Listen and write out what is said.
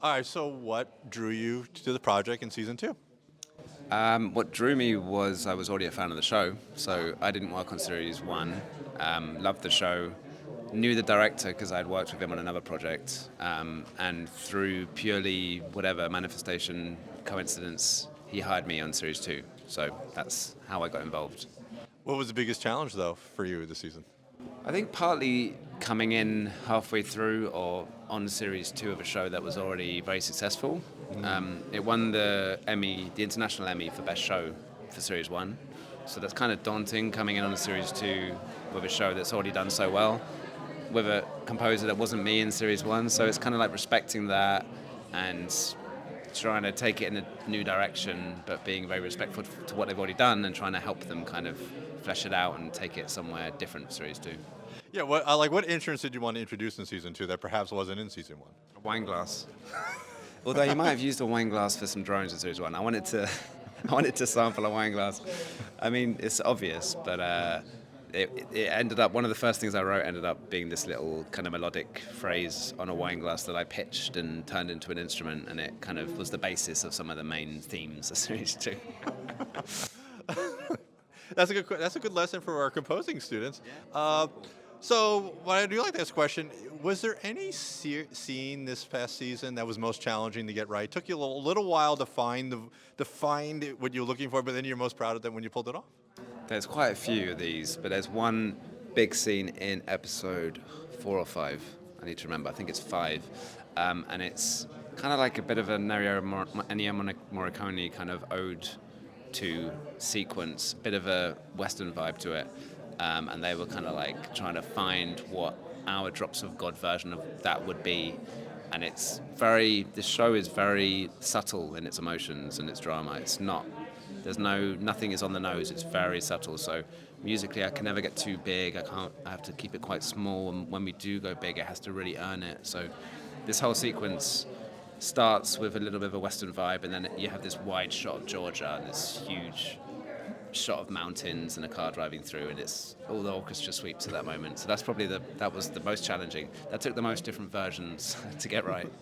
All right, so what drew you to the project in season two? What drew me was I was already a fan of the show, so I didn't work on series one. Loved the show, knew the director because I'd worked with him on another project, and through purely whatever manifestation coincidence, he hired me on series two. So that's how I got involved. What was the biggest challenge, though, for you this season? I think partly coming in halfway through or on series two of a show that was already very successful. It won the Emmy, the International Emmy for Best Show for series one. So that's kind of daunting coming in on a series two with a show that's already done so well, with a composer that wasn't me in series one. So it's kind of like respecting that and trying to take it in a new direction, but being very respectful to what they've already done and trying to help them kind of flesh it out and take it somewhere different for series two. Yeah, what instruments did you want to introduce in season two that perhaps wasn't in season one? A wine glass. Although you might have used a wine glass for some drones in series one. I wanted to, I wanted to sample a wine glass. I mean, it's obvious, but it ended up, one of the first things I wrote ended up being this little kind of melodic phrase on a wine glass that I pitched and turned into an instrument, and it kind of was the basis of some of the main themes of series two. That's a good lesson for our composing students. So, what I do like this question: was there any scene this past season that was most challenging to get right? Took you a little while to find what you're looking for, but then you're most proud of them when you pulled it off. There's quite a few of these, but there's one big scene in episode 4 or 5. I need to remember. I think it's 5, and it's kind of like a bit of a Ennio Morricone kind of ode to sequence, bit of a Western vibe to it, and they were kind of like trying to find what our Drops of God version of that would be. And this show is very subtle in its emotions and its drama. It's not, nothing is on the nose, it's very subtle. So musically I can never get too big, I have to keep it quite small, and when we do go big it has to really earn it. So this whole sequence starts with a little bit of a Western vibe, and then you have this wide shot of Georgia and this huge shot of mountains and a car driving through, and it's all the orchestra sweeps at that moment. So that's probably that was the most challenging. That took the most different versions to get right.